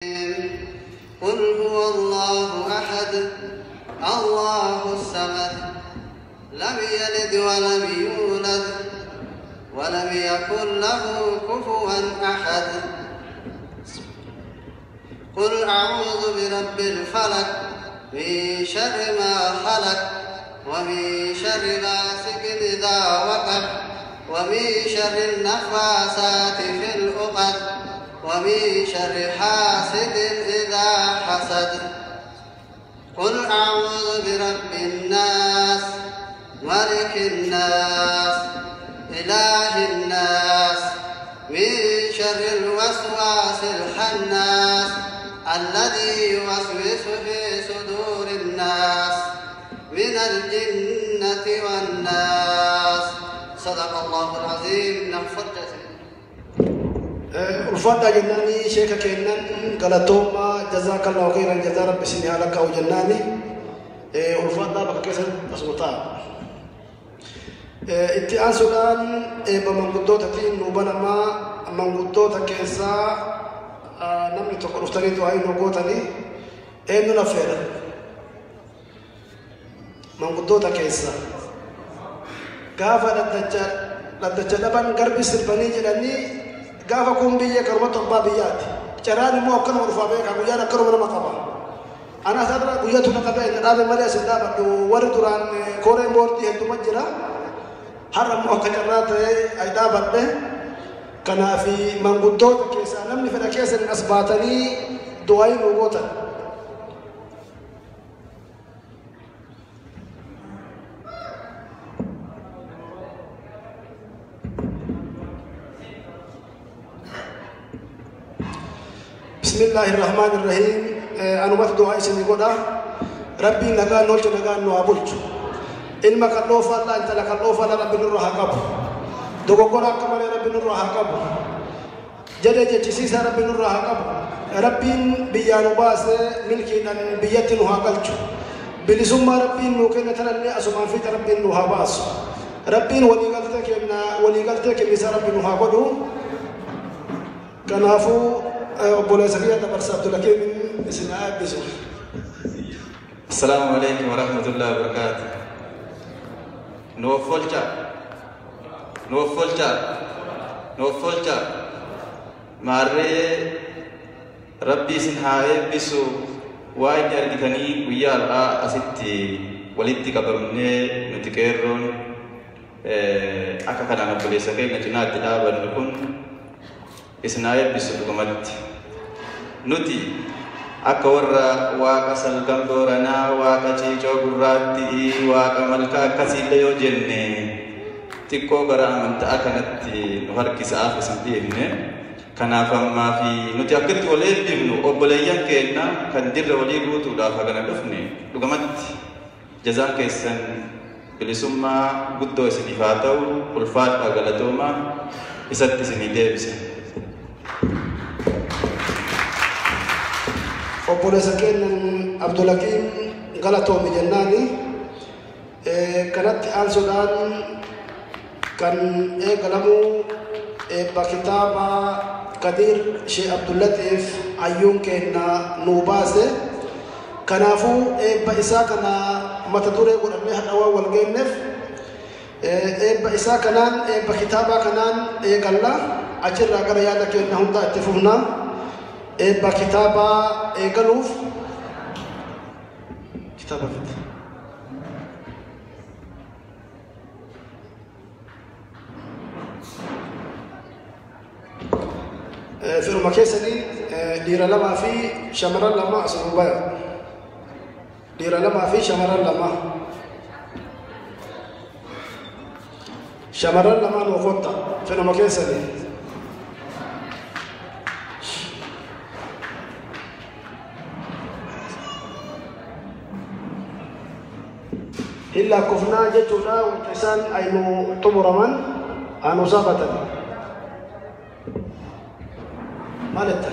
قل هو الله أحد الله الصمد لم يلد ولم يولد ولم يكن له كفوا أحد. قل أعوذ برب الفلق من شر ما خلق ومن شر غاسق إذا وقب ومن شر النفاثات في العقد ومن شر حاسد إذا حسد. قل أعوذ برب الناس ملك الناس إله الناس من شر الوسواس الخناس الذي يوسوس في صدور الناس من الجنة والناس. صدق الله العظيم. نغفر الفضل جناني شيخ كينان قالتوما جزاك الله خيرا جزا رب سنها لك وجناني الفضل بكيسة أصبطان اتعان سودان بمنقضوة تين نوبانما منقضوة كيسا نمني تقرفتني دعاي نوقوتني ننفر منقضوة كيسا قافة لدجال لبن قربي سرباني جلاني قافة كون بيا كرمة البابيات جراني مو كنا مرفابين كقولنا كرمة ما قبا أنا سأدرك قويتو نقبل إن هذا مريء سندابا ورد ران كورين بورتي هندو مجرا حرم مو كجرات أيدا بدة كنا في منقطوت كيسا نمني في الكيس الأسباتني دعاء نوغوتا بسم الله الرحمن الرحيم. أنا ما تدعي سني قدا ربي نجا نوج نجا نوابولج إن ما كلوف الله أنت لك كلوف الله ربي نروح كاب دوغو كنا كمان ربي نروح كاب جدّ جسيس ربي نروح كاب ربي بيانو باس ملكي دان بيتي نوها كلج بلسوم ربي نوكين ترى أسمان في ربي نوها باس ربي ولي قلتك إن ربي نوها بدو كنافو أبونا سفيا تبرسات لكن سناء بزور. السلام عليكم ورحمة الله وبركاته. نوفلتا ماري ربي سنهاي بسو وايد أرجعني ويا الله أسيتي ولدتي كبرني نتكررون أكثر أنا بوليسكي نجنا تدابر نكون إسناء بسو كمالت nuti akka warra waaqa salgan dooranaa waaqa ciicoo gurraatti waaqa malkaa akkasiillee yoo jenne xiqqoo gara amantaa kanatti nu harkisaaf isin dhiifne kanaaf ammaa fi nuti akkatti wal eebbifnu obboleeyyan keenya kan dirra walii guutuudhaaf hagana dhufne dhugamatti jazaan keessan bilisummaa guddoo isiniif haa ta'u ulfaadhaa galatoomaa isatti isinii deebise. أبونا سكين عبد الحكيم غلطوا بجناني كانت آل سودان كان كلامه بكتابة كدير شيخ عبد اللطيف عيون كنا نوباسه كنافو بإسا كنا متدوري قرنه الأول والجنف بإسا كنان بكتابة كنان قلا أجر أجر يالا كنا هم تأتفونا بكتابة قلوف كتابة في المكيسني دير لما في شمران لما أصنبايا دير لما في شمران لما شمران لما نوفوتا في المكيسني إلا كفنا جتنا وإنسان أينو تمرمن أنو سابتا مالتا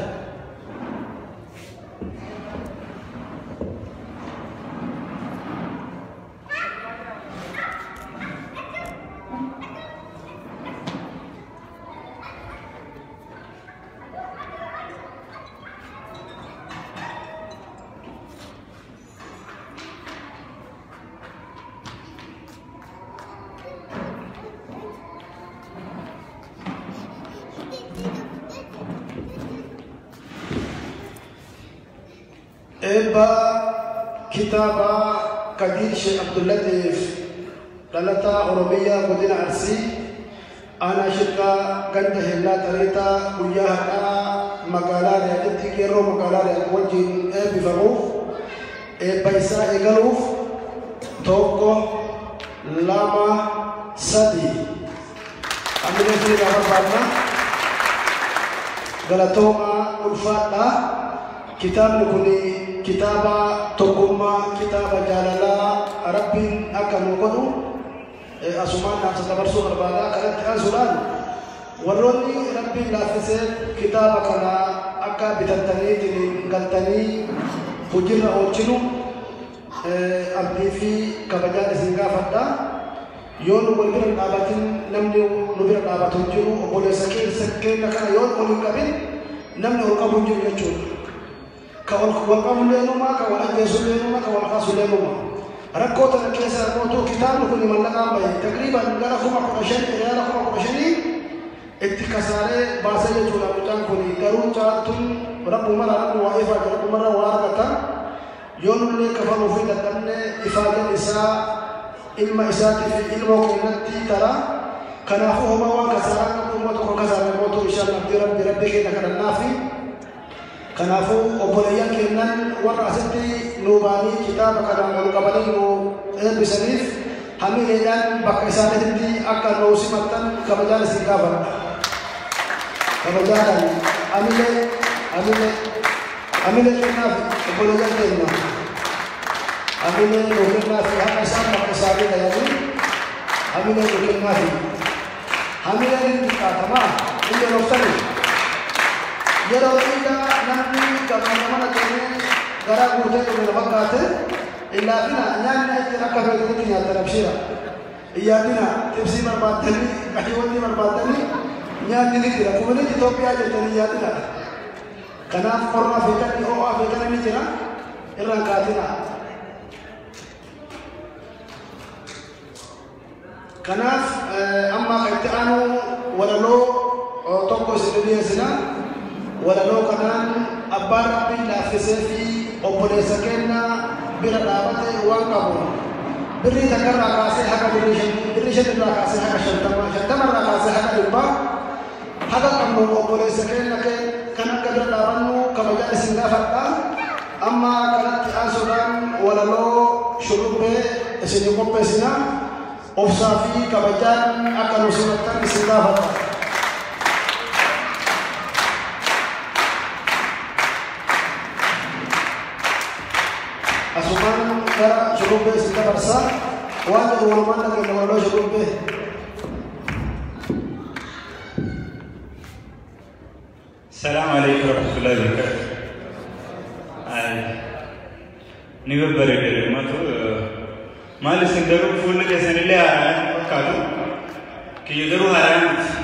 إبا كتابة كدير شيخ عبد اللطيف لالتا أوروبية مدينة أرسي أنا شركة كنت هلا تريتا وياها مقالة رياضتي كيرو مقالة رياض وجين بفروف بيسا إغلوف توكو لما سدي أمين في رابط بعدنا غلطوما ألفاتا كتاب نكوني كتابا توكوما كتابا جالالا ربي أكا نقدو أسمان نفس تبرسو بربادا كانت أنسولان وروني ربي لافسه كتابا كنا أكا بتنتني تنقلتني فجر أوچنو أبدي في كبجان سنغا فتا يون ولبر الأباتين نمني نبر الأباتون جرو وبولي سكين نكنا يون ولي كبين نمني ورقبون جرو يجون كون ورقبون لينوما كون أجيسون لينوما كون خاصون لينوما ركوتا نكيسا ركوتو كتاب نكوني من لقام بي تقريبا نغالا خما قرشن ريالا خما قرشني اتكساري باسا يجون أبوتان كوني قرون جاتون رب مرة رب وائفا رب مرة وارغتا يون اللي كفروا في الدم إفادة إساء ilma isaati fi ilmoo keenyatti tara kanaafu homa waan kasaraan ummatu ko kasaraan mootu inshallah rabbi keenya kadhannaafi kanaafu obboleeyyan keenyan warra asitti nuubaanii kitaaba kanaan wal qabanii nu eebbisaniif hamileedhaan bakka isaaniitti akka nuu simattan kabajaan isin gaafadha kabajaadhaan amilee keenyaaf obboleeyyan keenya أمينة لوكنا في هذا السام مكسابي دايمي أمينة لوكنا في أمينة لكاتما إني لوكتني يروي دا نامي كمان كمان غرا غوتة من الوقت إلا بنا نامي أجرا كبر كتير ترابشيرا يا بنا تبصي مرباطني كحيواني مرباطني نامي نكتير كمان إثيوبيا جتني يا بنا كناف كورونا فيتني أو فيتني نجنا إيران كاتنا كناف أما كتانو ولا لو توكو سيدي سنا ولا لو كنان أبار بلا فسفي أو بوليسكنا بلا دابته وانكابو بري تكر راسه هكا بريشن راسه هكا شتما راسه هكا لبا هذا كم أو بوليسكنا كنا كبر دابنو كمجال سنا فتا أما كنات أنسودان ولا لو شروبه سنيكم بسنا أوصافي كبجان أكلوا سنتان سلافة أسمان كرا شروب سنتا برسا وانا ورمان لكن ولو شروب السلام عليكم ورحمة الله وبركاته نيجي بريء ما تو मालिक सिंधु फूल के सनीले आ रहा है काटो कि ये जरूर आ रहा है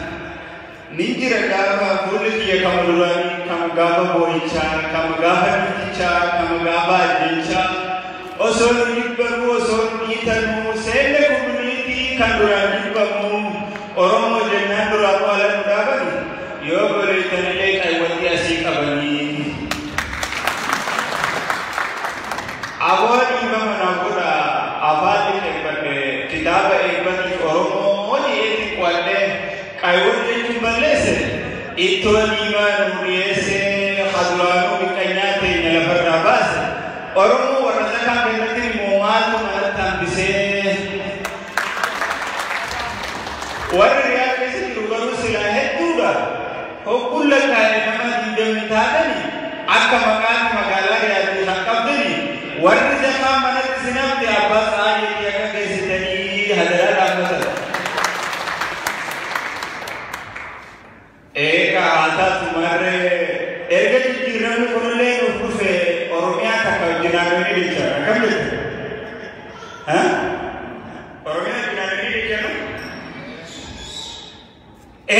नीचे रखा हुआ फूल की ये कमरुरानी कम गाबा बोईचा कम गाबा नीचा कम गाबा जिंचा ओसोन निब्बरू ओसोन नीतनु सेले कुमनीति कंडुरानी बमू ओरोमो जन्नत दुराबो वाला मुदाबनी यो बोले तनीले कायवती असी कबनी आवाज़ इमाम नागुरा आवाज़ के किताब एक बंदी औरों मोदी एक क्वाले कायवती चुम्बले से इतोनीमा नूरिये से खादुरानों की कन्याते नलभर राबास औरों वरज़का बेनती मोमाल मरतम बिसे वररियात कैसे रुगरू सिलाहे दूरा हो कुल का नमः दिंदमितादनी आका मकान मगाला रियात दिखाकबदनी वरज़का मनत सिनाब दे अब्बास आये कि अगर कैसे तनी हज़रा रामदर एक आता तुम्हारे एक जिरन कोले उफे ओरोमिया तक जिनागनी दिखा कब लेते हाँ ओरोमिया जिनागनी दिखा ना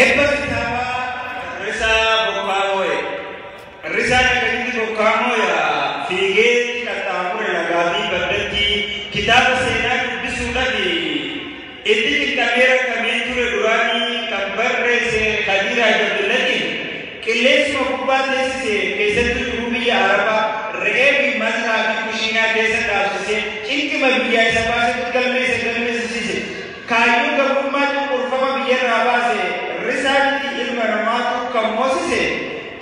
एक बार किताबा रिसा बुकामोए रिसा ने कहीं बुकामोया फिगे कतामुरे लगाती बदलती किताब से ना बिसुला की इतनी कमेरा कमेंटुरे दुरानी कंबरे से खजीरा जबलती किलेश मकुबात से कैसे तो रूबी अरबा रेबी मज biyya isa baasee galmeessise kaayyoo gabrummaa cunqurfama biyya irraa baase risaatti ilma namaatu kan moosise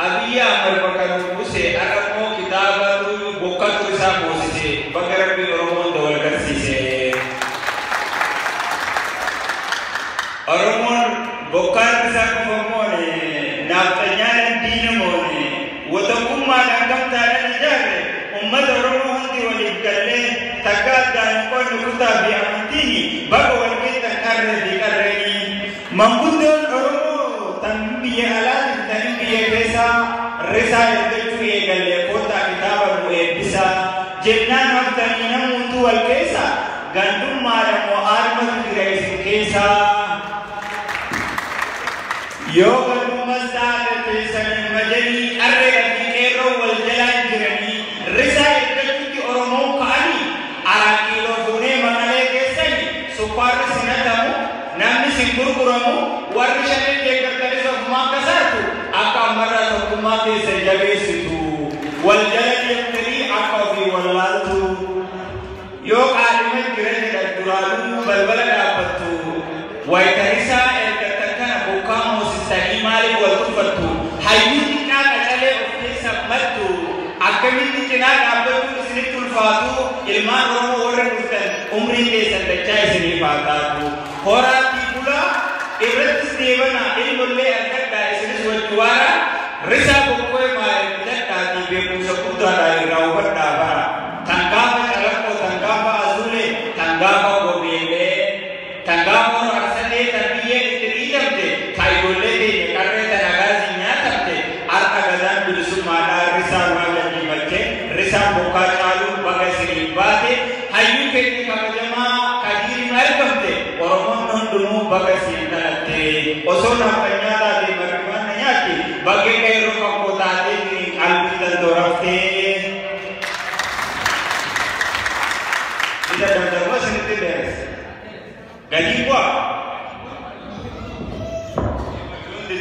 Abiyyi Ahmad bakka nuufuse arramoo kitaabatu bokkatu isaa moosise bakka rabbi Oromoon wal garsiise. Oromoon bokkaan isaa kufamoone naaftanyaan diina moone watankummaadhaan gamtaadhaan ijaarre ummata Oromoo hundi waliif gallee takka addaan qonni kutaa fi amantiin bakka walqixxan qarree fi qarreeni manguddoon Oromoo tan biyya alaatiin tan biyya keessaa risaa eeggachuu eegallee kootaa kitaaba nu eebbisa jennaan haftanii namoota wal keessa gandummaadhaan moo aarmatu jira isin keessaa. Yoo gandummas taate keessanii majanii qarree fi qeerroo wal jalaa jiranii risaa eeggachuutti Oromoo ka'anii arakiiloo fuunee maqalee keessanii sukkaarri sinatamu namni sin gurguramu warri shanin deeggartanis ofumaa kasaatu akka ammarraa tokkummaa keessa jabeessitu wal jala deemtanii akka ofii wallaaltu yoo qaadhima jireenya duraanuu balbala dhaabbattu wayitarisaa ergattan kana bokkaa moosistanii maaliif wal tuffattu hayyuu xiqqaa qacalee of keessa maddu akkamitti cinaa dhaabbachuun isinitti ulfaatu ilmaan Oromoo warra dhuftan umrii keessan dachaa isiniif haa taatu horaatti bulaa irrattis deebana ilmollee argadhaa isinis wajjuwaara risaa bokkoo maaliif dadhaatii beekumsa guddaadhaa irraa hubadhaa bara tan gaafa calaqqoo tan gaafa azuulee tan gaafa gobeellee tan gaafa raarsalee tan biyyee itti dhiitamte kaayyoolee keenya qarree tan agaasii nyaatamte har'a gadaan bilisummaadhaa risaa waajjii maltee risaa bokkaa caaluu baga isiniif baate hayyuu keenya kabajamaa kadiiriin argamte Oromoon hundinuu baga isiin dhalatte osoo naftanyaa taatee margimaan na nyaatti baggee qeerroo fakkoo taatee qalbii dandooraftee isa danda'u isinitti beeres gadi bu'a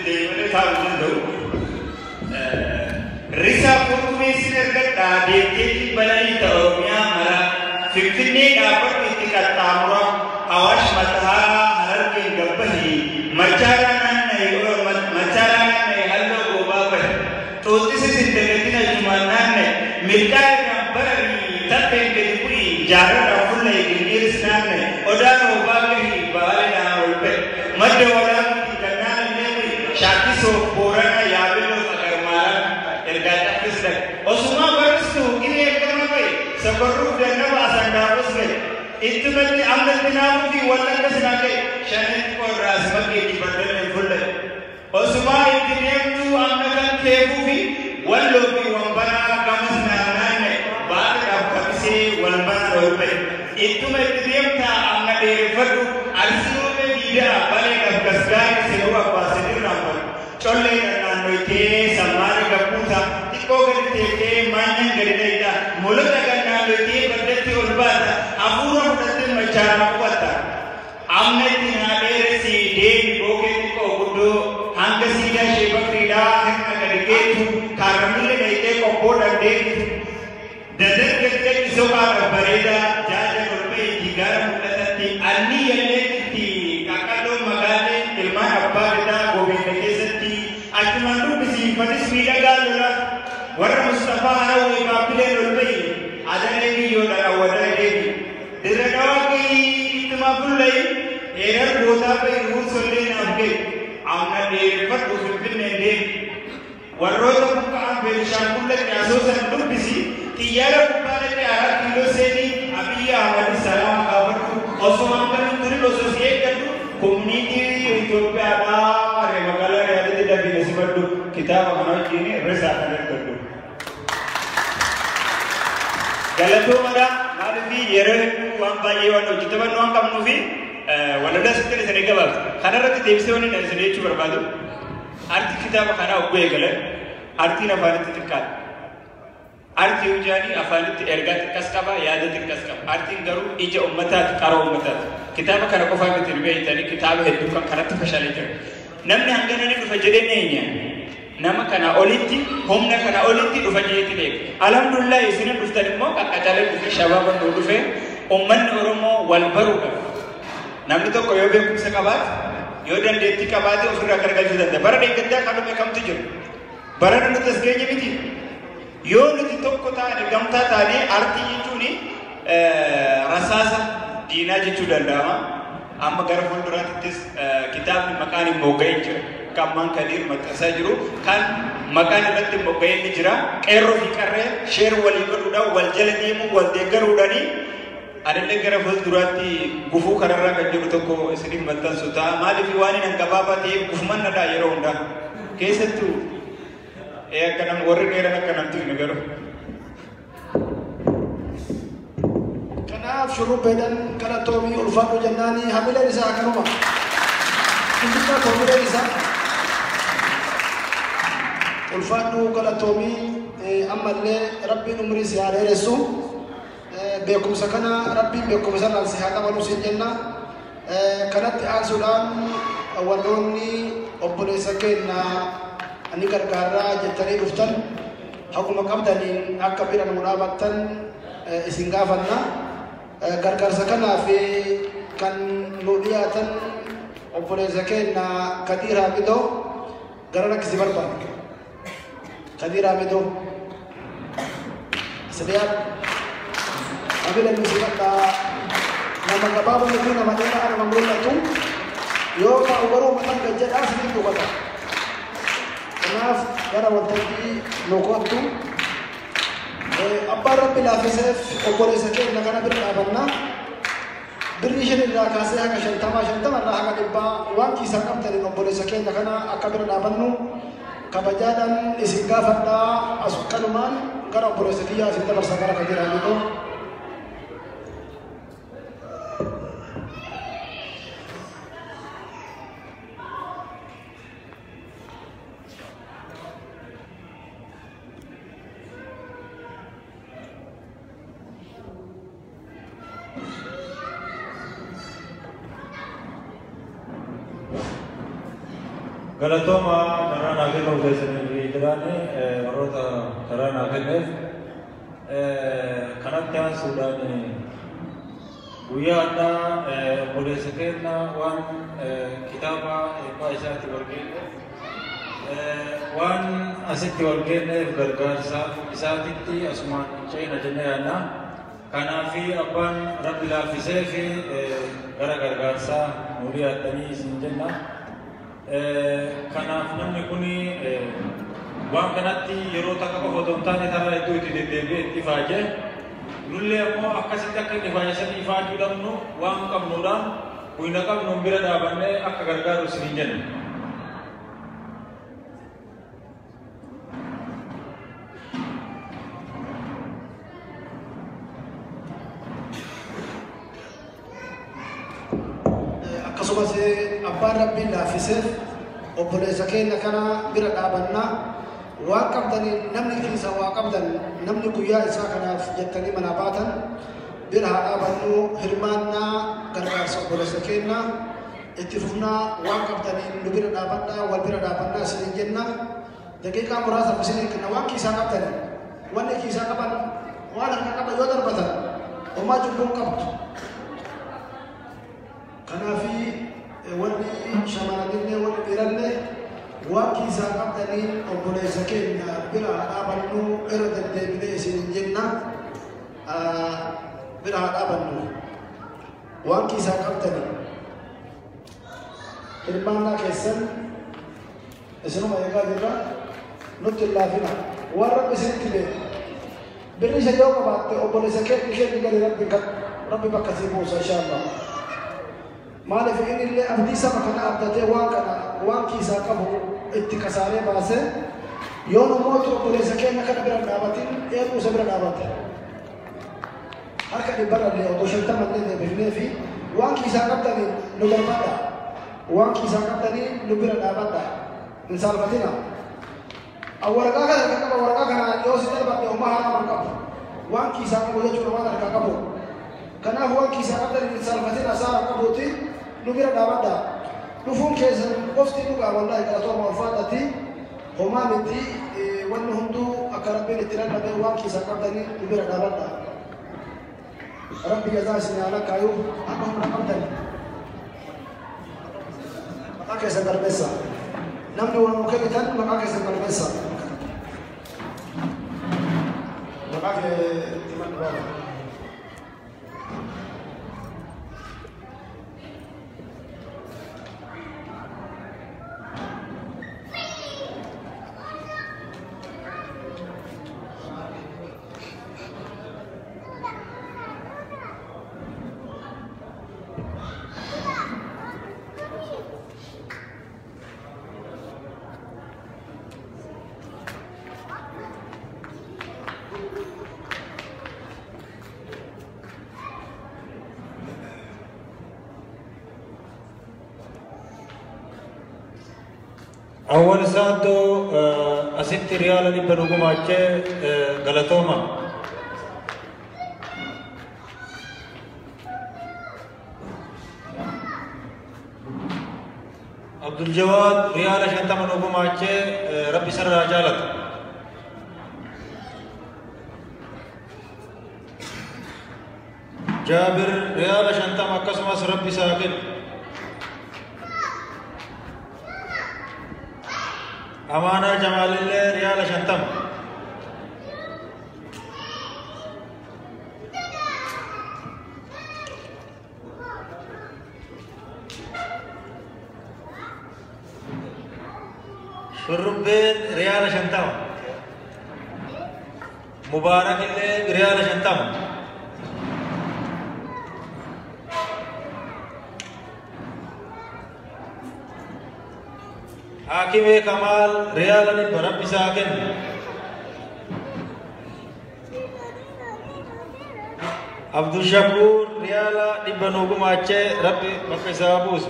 deemanii taa'uu danda'u risaa furtumee isin ergadhaa deemteetii balanii ta'a Oromiyaa mara Finfinnee dhaabbatu itti qaxxaamura Awaash Matahaa Harargeen Gabbahii Machaaraa naanna'e halloo goobaa bahe Xoottis isin dagatina jumaan naanna'e mirgaa irraan bararii tapheen gadi bu'ii jaarradhaan fuullee gingirris naanna'e odaan oobaa gahii baaladhaan ol ba'e madda walaantii gannaan illee bu'ii shaakkisoo boorana yaabelloo sagarmaalaan ergaa caffisdha osumaa barristu gini ergama bahe safarruuf dannaba asandaafus gahe ittumatti amnatti naafuu fi wallagga sinaa gahe shanitti qorraas bakkeetti baddanne fuullee osumaa itti deemtuu amma kan teefuu fi walloo fi wambanaa gamas naannaanne baadhaadhaaf kabisee walbanaa ol ba'e ittuma itti deemtaa amma dheereffadhu arsiroomee diidaa baleedhaaf gasgaari sinuu abbaasinirraan badu colleedhaan naannoytee sammaara gabbuuta xiqqoo gadi teektee maanyan gadi dayda molota kan naannoytee baddatti ol baata hafuura fudhattee machaarraa qubatta amma itti naa dheeressi deebi bookee xiqqoo guddoo hanga siidaa ishee bakriidhaa hirna gadi geettu kaarramille daytee qobboo dandeettu daddargattee isoqaadha bareedaa jaaja golbeetti gara mul'atatti anni yalleetitti qaqqalloon magaalee ilmaan abbaa gadaa gobeenya keessatti achumaan dubbisiin fatis miidhagaa lola warra Mustafaa Harawwee Baabbileen ol ba'i adalee biyyoodhaan awwadaa deebi dirra dhawaa gahii ittimaa fullayi eerar gootaa ba'i ruusollee naaf gahi amma dheereffadhu Finfinneen deebi warroota buqqa'an Beenishaangullatti asoosan dubbisi xiyyaara gubbaadatti 4 kiiloo seenii Abiyyi Ahmad salaama gaafadhu osoo hanqanii turin osoo si eeggadhu komuniitii Itoophiyaadhaa haree magaalaa Riyaadatti dafine sifadhu kitaaba kana wajjin risaa kan argadhu. Galatoomadha maaliif yeroo hedduu waan baay'ee waan hojjetaman waan qabnuu fi walirraa sitti isin gabaabsa. Kanarratti deebisee waan hin isin jechuu barbaadu. Arti kitaaba kanaa oggoo eegalan artiin afaanitti xiqqaadha. Artii hujaanii afaanitti ergaa xiqqas qaba yaada xiqqas qaba. Artiin garuu ija uummataati qara uummataati. Kitaaba kana qofaa miti beeytanii kitaaba hedduu kan kanatti fashalee jira. Namni hangana ni dhufa jedhee eenyaan nama kana olitti humna kana olitti dhufa jeetii beeku. Alhamdulillah isin dhuftan immoo qaqqacalee dhufe shabaaba nuu dhufe ummanni Oromoo wal baruudha. Namni tokko yoo beekumsa qabaate yoo dandeettii qabaate ofirraa gargaaruu danda'a. Bara deeggardaa kadhame kamtu jira. Bara nuti as geenye miti. Yoo nuti tokko taane gamtaa taanee aartii jechuun rasaasa diinaa jechuu danda'ama. Amma gara fuulduraattis kitaabni maqaan hin mogga'in jira. Kan man Kadir maxxansaa jiru kan maqaan irratti mogga'in ni jira. Qeerroo fi qarree sheer walii godhuudhaan wal jala deemuu wal deeggaruudhaani adillee gara fuulduraatti gufuu kararraa kan jiru tokko isiniif maxxansu ta'a. Maaliif waan hin gabaabaa ta'eef gufumannadha yeroo hundaa. Keessattuu akka nam warri dheeran akka namtu hin garu. Kanaaf shurrubbeedhaan kadhattoomii ulfaadhu jennaanii hamileen isaa kanuma. Indika hamileen isaa ulfaadhu kadhattoomii ammallee rabbiin umrii si haa dheeressu. Beekumsa kana rabbiin beekumsa naan si haa qabalu siin jenna. Kanatti aansuudhaan warroonni obboleessa keenya ani gargaaraa jettanii dhuftan haguma qabdaniin akka bira nu dhaabattan isin gaafanna. Gargaarsa kanaaf kan nu dhiyaatan obboleessa keenya Kadir Hamidoo gara rakkisi barbaadu. Kadir Hamidoo Sidiyaan Abila Musibata nama gabaabaa nuti nama dheeraa nama mul'atu yoo ta'u garuu maqaan gajjadhaa sirrii dubbata. Kanaaf gara waltajjii nu kottu abbaan rabbi laafiseef obboleessa keenya kana bira dhaabanna. Birrii 5 irraa kaasee haga 50 irraa haga 100 waan kiisaa qabtaniin obboleessa keenya kana akka bira dhaabannu kabajaadhaan isin gaafadhaa asukanumaan gara obboleessa kiyyaa isin dabarsa gara Kadir Hamidoo. Galatoma karena kita udah sendiri jalan warota karena kita karena kita sudah ni buaya ada boleh sekian wan kitab apa isyarat bergen wan asyik bergen bergar isyarat itu asman cina jenayana karena fi aban Rabbil Afisefi gara-gara mulia tani sinjena kanaaf namni kuni waan kanatti yeroo takka qofa otoo hin taane taraa iddoo itti deddeebi'ee itti faajee nullee ammoo akkasitti akka itti faayessanii faajuu dhabnu waan qabnuudhaan huyna qabnuun bira dhaabannee akka gargaaru isin jenna. Akkasumas abbaan rabbiin laafiseef obboleessa keenya kana bira dhaabanna waan qabdaniin namni kiisa waa qabdan namni guyyaa isaa kanaaf jettanii mana baatan bira haa dhaabannu hirmaannaa gargaarsa obboleessa keenya itti fufnaa waan qabdaniin nu bira dhaabannaa wal bira dhaabannaa isiniin jenna daqiiqaa muraasaaf isiniin kenna waan kiisaa qabdaniin wanni kiisaa qaban waan harka qaban yoo darbatan homaa cubbuun qabdu. Kanafi warri shamarranillee warri dhiirallee waan kiisaa qabdaniin obboleessa keenya bira haa dhaabannu irra deddeebinee isin jenna bira haa dhaabannu waan kiisaa qabdaniin hirmaannaa keessan isinuma eegaa jirra nutti hin laafina waan rabbi isinitti beeku birri isa yoo qabaatte obboleessa keenya gadi rabbi bakka sii buusa inshaallah. Maaliif inni illee abdii saba kana abdatee waan kiisaa qabu itti kasaaree baase yoo namoota obboleessa keenya kana bira dhaabatin eeguusa bira dhaabate harka dhibbarallee otoo 50 deebifnee fi waan kiisaa qabdanii nu barbada waan kiisaa qabdanii nu bira dhaabadha hin saalfatina waraqaa kana qaba waraqaa kana yoo si darbadde ummaa haraama qabu waan kiisaa qabu jechuudha waan harkaa qabu kanaaf waan kiisaa qabdanii hin saalfatina saara qabuuti nu bira dhaabadha dhufuun keessan qofti dhugaa wallahi galatooma ulfaadhati homaa miti wanni hunduu akka rabbiin itti lallabe waan kiisaa qabdanii nu bira dhaabadha ربي جزاه سنالك أيوب أقوم رقمتني مقاك يسنقر بيسا نمني ونمكبتن مقاك يسنقر بيسا مقاك تمان بابا أول سادو أسيت ريال اللي بنوكو ماچه غلطوما عبد الجواد ريال شنطة منوكو ماچه ربي سر راجالت جابر ريال شنطة مكسمس ربي ساكن أمانة جمال الله ريال شنطم شربين ريال شنطم مبارك الله ريال شنطم حاكم كمال ريال برب ساكن عبد الشكور ريال بنوغو ماچه رب مكسابوس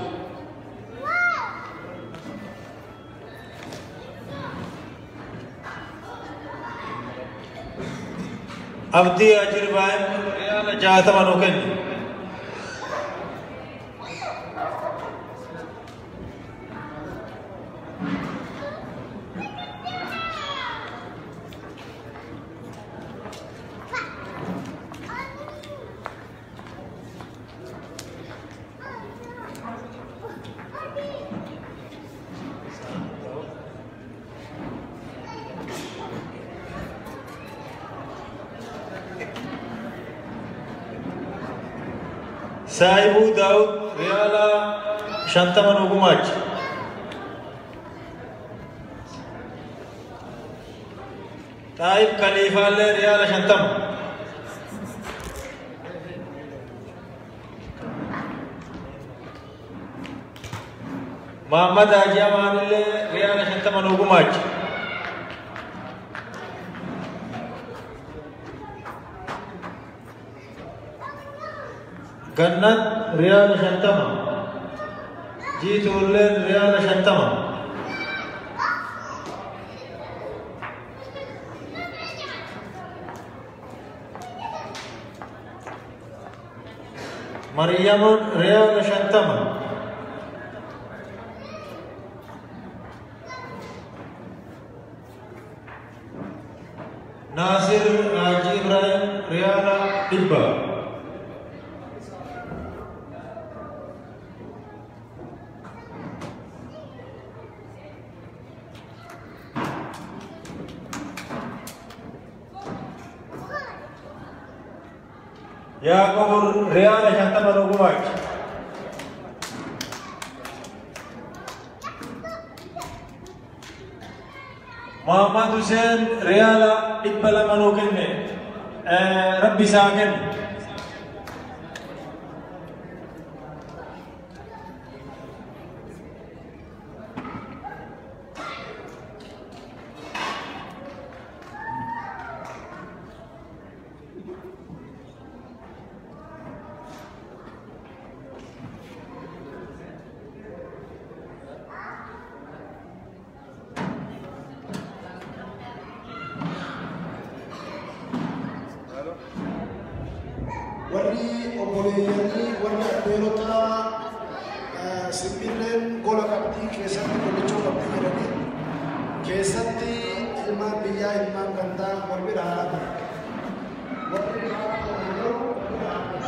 عبدي اجر بايم ريال جاتا منوكن साहिबू दाऊद रियाला शांतमन उगुमाच ताइब खलीफा ले रियाला शांतम मोहम्मद आजिया मान ले रियाला शांतमन उगुमाच गन्नत रियाल शंतमा जीत उल्लेन रियाल शंतमा मरियम रियाल शंतमा नासिर आजी इब्राहिम रियाल डिब्बा याकूब रियाल शंतमा रोगुमाच मोहम्मद हुसैन रियाल इब्बला मनोकिन ने रब्बी साकिन warri obboleeyyanii warri adeerota simbirreen gola qabdii keessatti qollichoo qabdii jedhanii keessatti ilmaan biyyaa ilmaan gandaa wal bira haa warri haa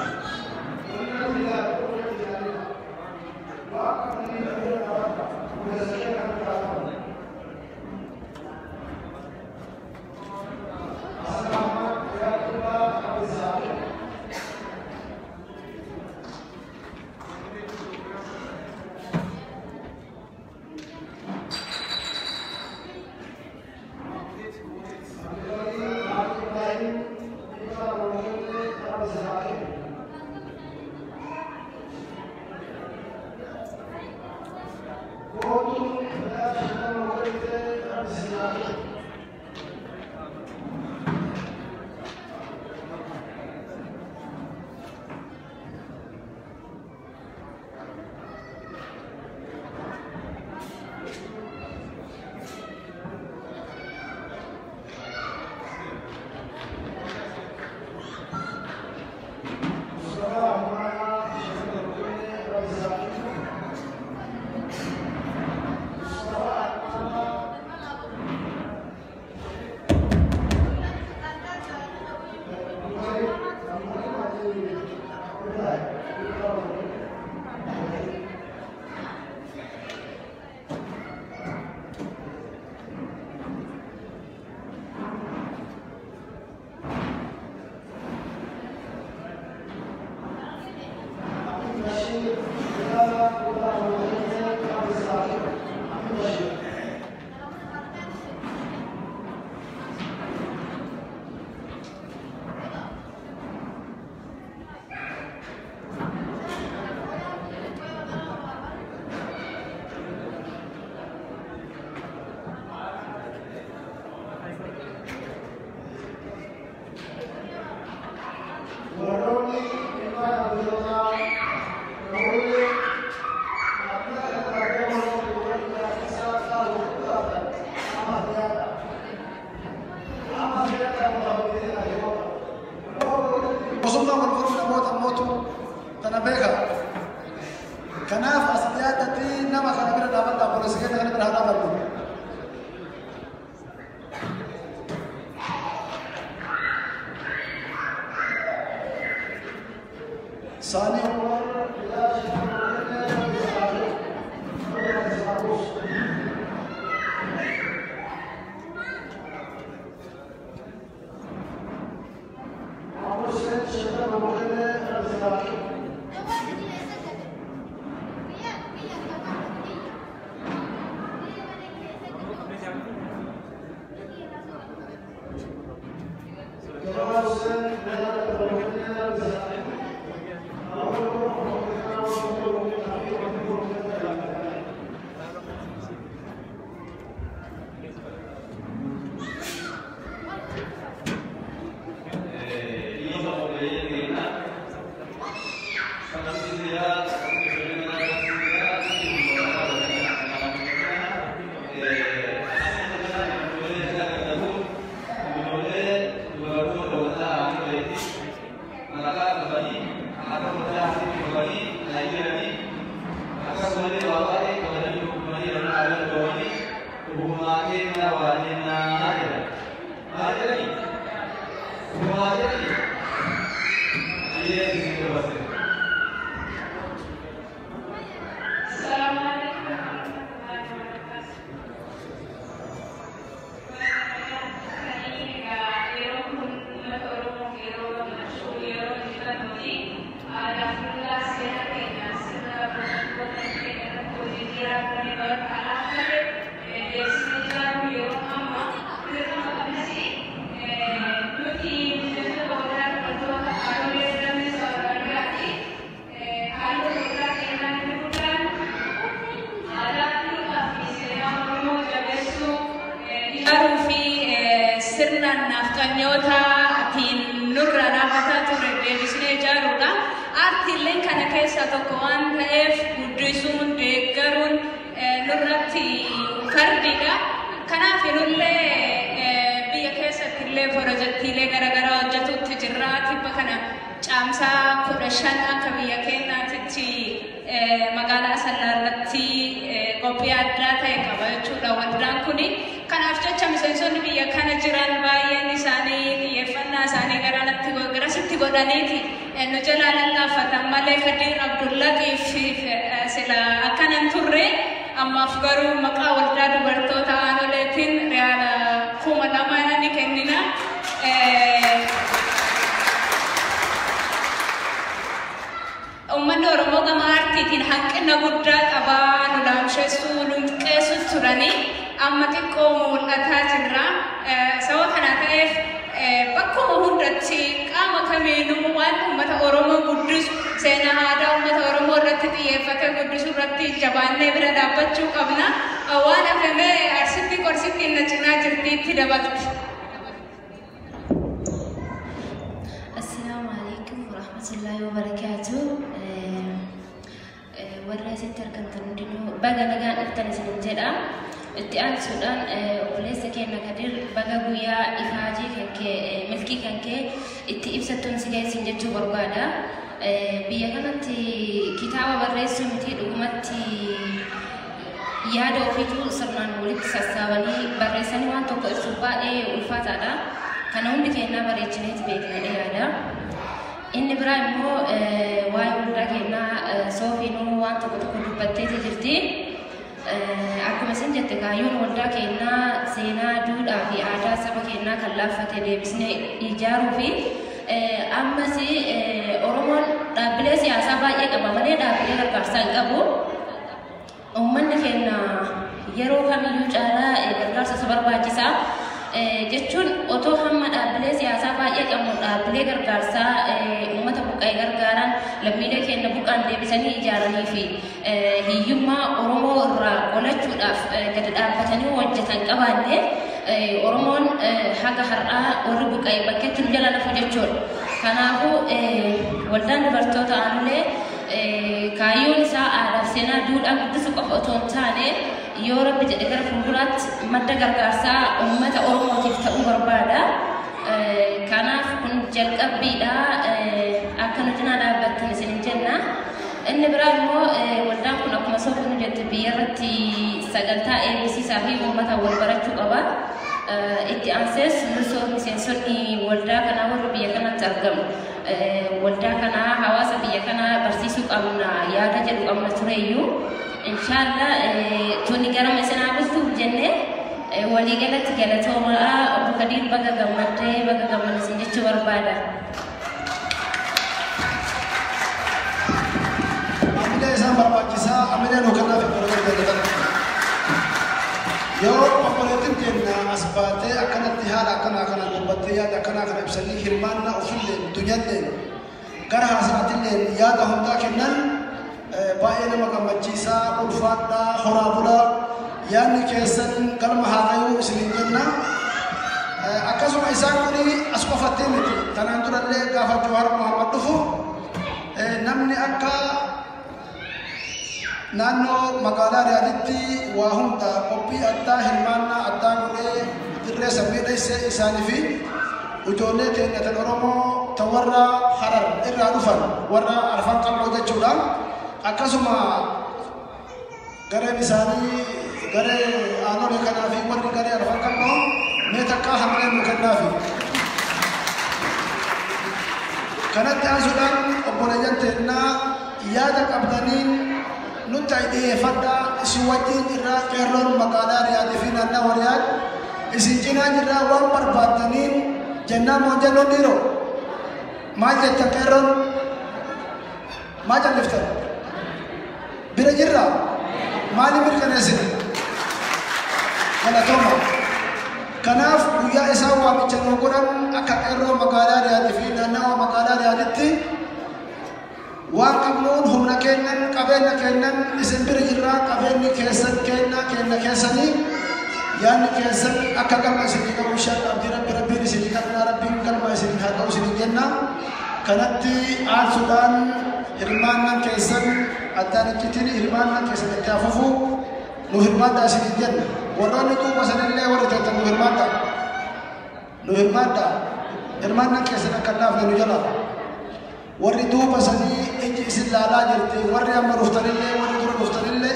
ثاني عمر waldaa kanaa hawaasa biyya kana barsiisuu qabna yaada jedhu qabna tureyyuu inshallah tuni garama isinaa bultuuf jenne walii galatti galatoomaa obbo Kadiir baga gammadee jechuu barbaada. Amina isaan barbaachisaa amina nu kanaaf yoo obboleettiin jenna as baatee akkanatti haala akkana dubbattee yaada akkana ibsanii hirmaannaa ofillee dunyallee gara haasaatillee yaada hundaa kennan baay'ee nama gammachiisaa ulfaadhaa horaa bulaa yaadni keessan galma haaqayuu isiniin jenna akkasuma isaan kuni as qofattee miti tanaan durallee gaafa Jawaar Muhammad dhufu namni akka naannoo magaalaa Riyaaditti waa hunda qophii addaa hirmaannaa addaa godhee dirree sammee dheessee isaanii fi ijoollee teenya tan Oromoo tan warra Harar irraa dhufan warra arfan qal'oo jechuudha akkasuma gareen isaanii garee aanolee kanaa fi warri garee arfan qal'oo mee takkaa hamleen nu kennaafi kanatti aasuudhaan obboleeyyan teennaa yaada qabdaniin nuti dhiyeeffadhaa isin wajjin irraa qeerroon magaalaa Riyaadii fi naannawaa Riyaad isin cinaan irraa waan barbaaddaniin jennaa moo jennoon dhiiroo maal jettan qeerroon maal jalliftan bira jirraa maali mirkaneessine galatooma kanaaf guyyaa isaa waamicha nuu godhan akka qeerroo magaalaa Riyaadii fi naannawaa magaalaa Riyaaditti waan qabnuun humna kennan qabeenya kennan isin bira jirraa qabeenyi keessan kenna keessanii yaadni keessan akka galma isinii qabu inshallah abdii rabbiin isinii kadhannaa rabbiin galma isinii haa ta'u isinii jenna kanatti aarsuudhaan hirmaannaan keessan addaan ittiin hirmaannaan keessan itti hafuufu nu hirmaadhaa isinii jenna warroonni duuba sanillee warri teettan nu hirmaadhaa hirmaannaan keessan akka laafne nu jalaa warri duuba sanii iji isin laalaa jirti warri amma dhuftanillee warri dura dhuftanillee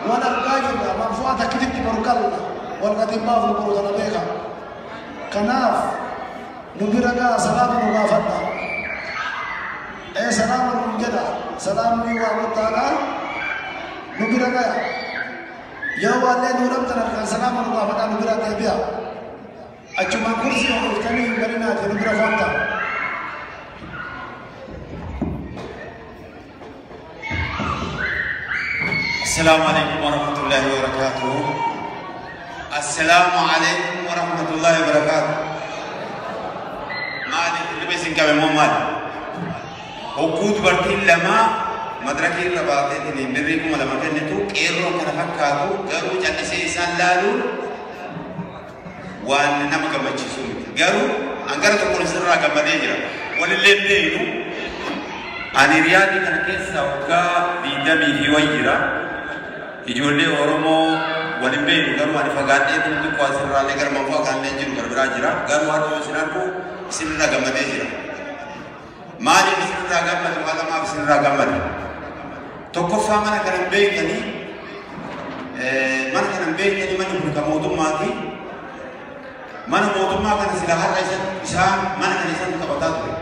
waan argaa jirra manfu'aa takkititti baru qalna walqatiin baafnu baru tana beeka kanaaf nu bira gaa salaama nu gaafadha salaama nu jedha salaamni waa guttaadha nu bira gaa yoo waallee nu dhabtan argaan salaama nu gaafadha nu bira deebi'a achumaan kursii of dhuftanii hin galinaati nu bira fotta السلام عليكم ورحمة الله وبركاته. السلام عليكم ورحمة الله وبركاته. مالك اللي بيسين كم مال. وجود برتين لما مدركي رباطين اللي بريكم ولا مكان نتو كيرو كنا فكاتو قالوا جالس إنسان لالو وان نما كم تشيسون قالوا أنكر تقول سرّا كم بديجرا وللي بينو أنا رياضي كان كيسا وكا بيدمي في وجرا ijoollee Oromoo waliin beeku garuu ani fagaadhee tuntu asirraalee gara manfaa kaanlee jiru garbiraa jira garuu haa ta'u isin argu isinirraa gammadee jira maaliif isinirraa gammadu haala maaf isinirraa gammadu tokkoffaa mana kana hin beekanii manni kun kan mootummaati mana mootummaa kana sila har'a isaan mana kana isaan qabataa ture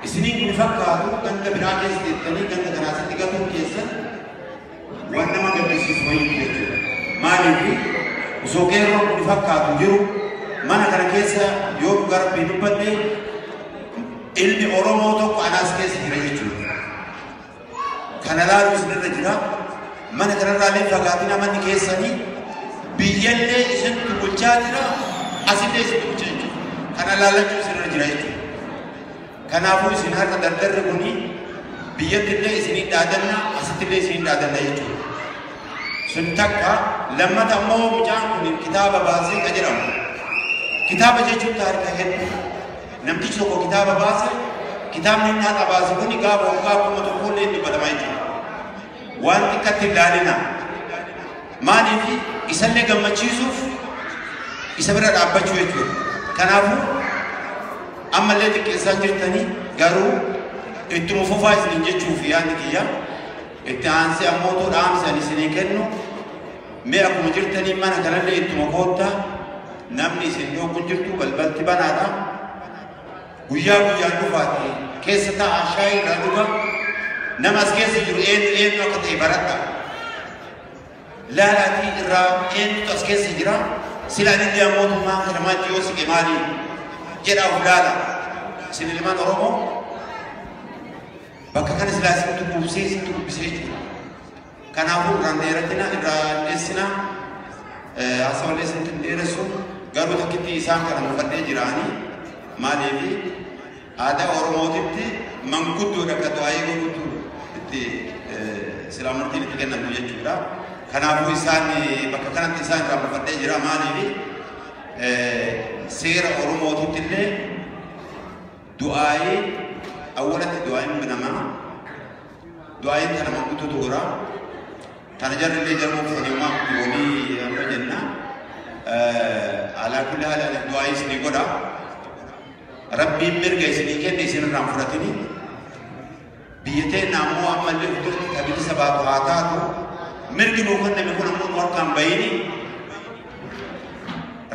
isiniin kun fakkaatu ganda biraa keessa jettanii ganda kanaasitti gatuu keessan waan nama gaddisiisu wayii jechuudha maaliif osoo qeerroon kun fakkaatu jiru mana kana keessa yoo garbii dubbadde ilmi Oromoo tokko anaas keessa jira jechuudha kana laaluu isinirra jira mana kanarraalee fagaatina manni keessanii biyyallee isintu bulchaa jira asillee isintu bulchaa jechuudha kana laalachuu isinirra jira jechuudha kanaafuu isin har'a dardarri kuni biyyattillee isinii dhaadanna asittillee isinii dhaadanna jechuudha sun takka lammata ammoo mucaan kun kitaaba baasee ka jedhamu kitaaba jechuun taarika hedduu namtichi tokko kitaaba baase kitaabni inni haadha baase kun gaafa waggaa kuma tokkollee inni badamaa jechuudha waan xiqqatti ilaalina maaliif isallee gammachiisuuf isa bira dhaabbachuu jechuudha kanaafuu ammallee xiqqeessaa jirtanii garuu ittuma fufaa isiniin jechuuf yaadni kiyya itti aansee ammoo dhaamsi ani isinii kennu mee akkuma jirtanii mana kanallee ittuma koottaa namni isin dhoogun jirtu balbalti banaadha guyyaa guyyaan dhufaati keessa taa'aa shaayii irraa dhuga nama as keessa jiru eenyu akka ta'e baradha. Laalaatii irraa eenyutu as keessa jira silaan inni mootummaa kana maal yoo siqe maali jedha of laala. Isin ilmaan Oromoo bakka kana silaa isintu buusee isintu dubbisee jiru. Kanaafuu irraan dheeratina irraa dheessina haasawallee isintu dheeressu garuu takkitti isaan kana mufadhee jiraanii maaliifi aadaa Oromootitti manguddoodha akka du'aayee godhutu itti silaa murtiin itti kennamtu jechuudha. Kanaafuu isaan bakka kanatti isaan irraa mufadhee jira maaliifi seera Oromootitti illee du'aayee awwalatti du'aayin binamaa du'aayin kana manguddotu hora tana jarri illee jarmoo fudhaniimaa walii amma jenna alaa kulli haala du'aayi isinii godha rabbiin mirga isinii kenne isin irraan fudhatini biyya teenna ammoo ammallee fudurti tabilisa baatu haa taatu mirgi nuu kenname kun ammoo nu harkaan bayini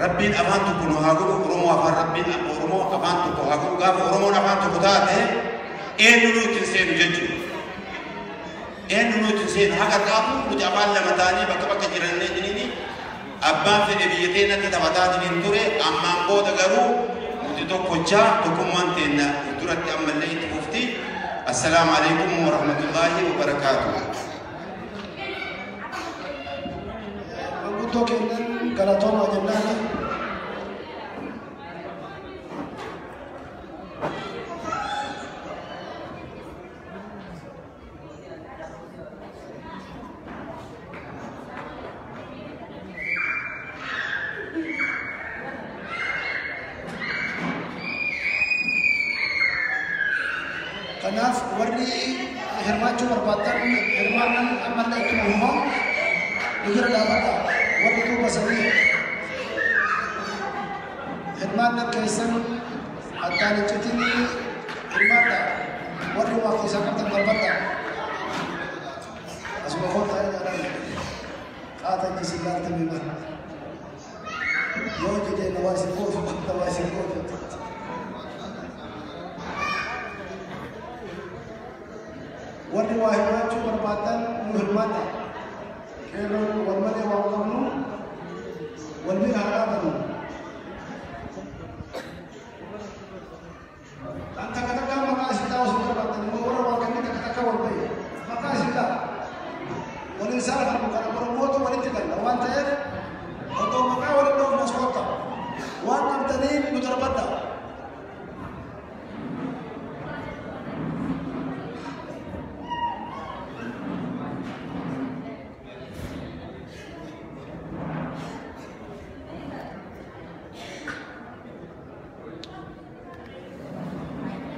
rabbiin afaan tokko nu haa godhu Oromoo afaan rabbiin Oromoo afaan tokko haa godhu gaafa Oromoon afaan tokko taate eenyu nu ittiin seenu jechuudha. Eenyu nu ittiin seenu haqa qaafu nuti afaan lama ta'anii bakka bakka jirannee jiniini abbaan fedhe biyya teenatti taphataa jiniin ture ammaan booda garuu nuti tokkochaa tokkummaan teenna duratti ammallee itti fufti. Assalaamu alaikum wa rahmatullahi wa barakaatuh. Manguddoo kennan galatoomaa jennaan. Kanaaf warri hirmaachuu barbaadan hirmaannan ammallee itti uumamu dhiira dhaabata warri duuba sanii hirmaannan keessan addaan iccitiin hirmaadha warri waa keessaa qabdan barbadda asuma koottaa jedhaan qaata isin laaltamii bara yoo jedhee na waa isin gootu bakka waa isin gootu warri waa hirmaachuu barbaadan nu hirmaadha keeroon wal malee waan qabnu wal bira haa dhaabanu kan takka takka maqaa isintaa osoo barbaadan immoo warra waa kanneen takka takka wal bahe maqaa isintaa waliin saalafamu kana Oromootu walitti galla waan ta'eef otoo maqaa waliin dhoofne as kotta waan qabdanii nu darbadha.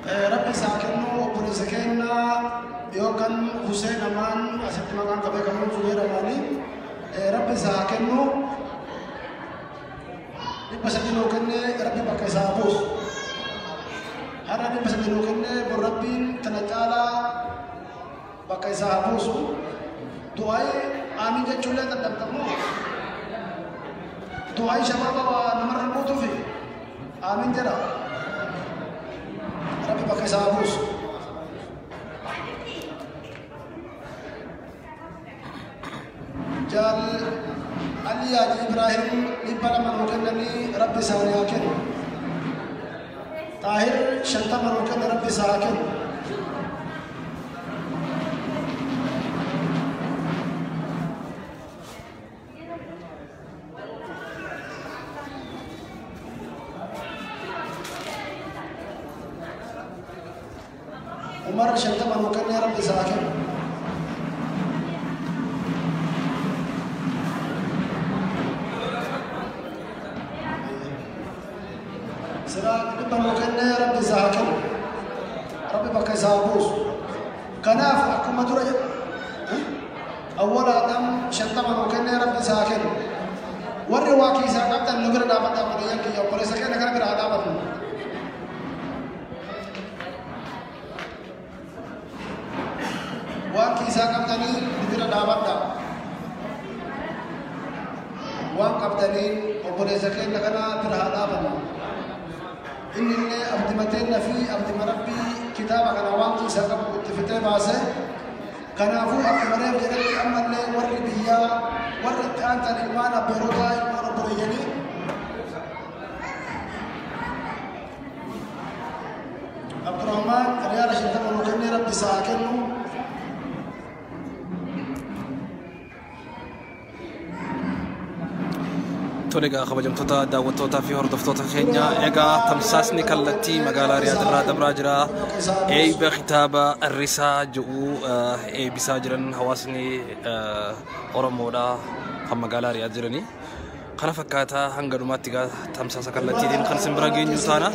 Rabbi saakennu obboleessa keenya yookaan Hussein Amaan asitti maqaan qabee kan Zubeer Amaanii Rabbi saakennu dhibba sadii nuu kenne Rabbi bakka isaa buusu. Har'a dhibba sadii nuu kenne bor Rabbiin tana caalaa bakka isaa buusu. Du'aayee aamin jechuullee dadhabdamu. Du'aayee shabaaba namarra buutuufi aamin jedha. Rabbi bakka isaa buusu. Jaal Ali Yaaji Ibrahim dhibba lama nuu kennanii Rabbi isaanii haa kennu. Taahir 50 nuu kenna Rabbi isaa haa kennu. Umar 50 nuu kenna Rabbi isaa haa kennu. Rabbi mukenne Rabbi zaakin Rabbi bakka isaa buusu. Kanaaf akkuma dura awwala adam 50 mukenne Rabbi zaakin warri waa kiisaa qabdan nu bira dhaabadhaa madayyan kiyya obboleessa keenya kana bira dhaabatu. Waan kiisaa qabdanii nu bira dhaabadhaa. Waan qabdanii obboleessa keenya kana bira dhaabatu. إني أبدي متين في أبدي مربي كتاب سقف وتفتح باسه كنافو أكبرين جريت أما اللي ورد بيا ورد أنت الإيمان بيرودا إيمان برياني عبد الرحمن ريال شتى ملوكني ربي ساكنه توليغا خبجمتوتا داوتوتا في هردفتوتا خينيا ايغا تمساسني كالتي مغالا رياض الرا دبراجرا اي بختابا الرسا جو اي بساجرن حواسني اورمودا هم مغالا رياض جرني خنا فكاتا هنغدوماتيغا تمساسا كالتي دين خن سمبراغي نيوتانا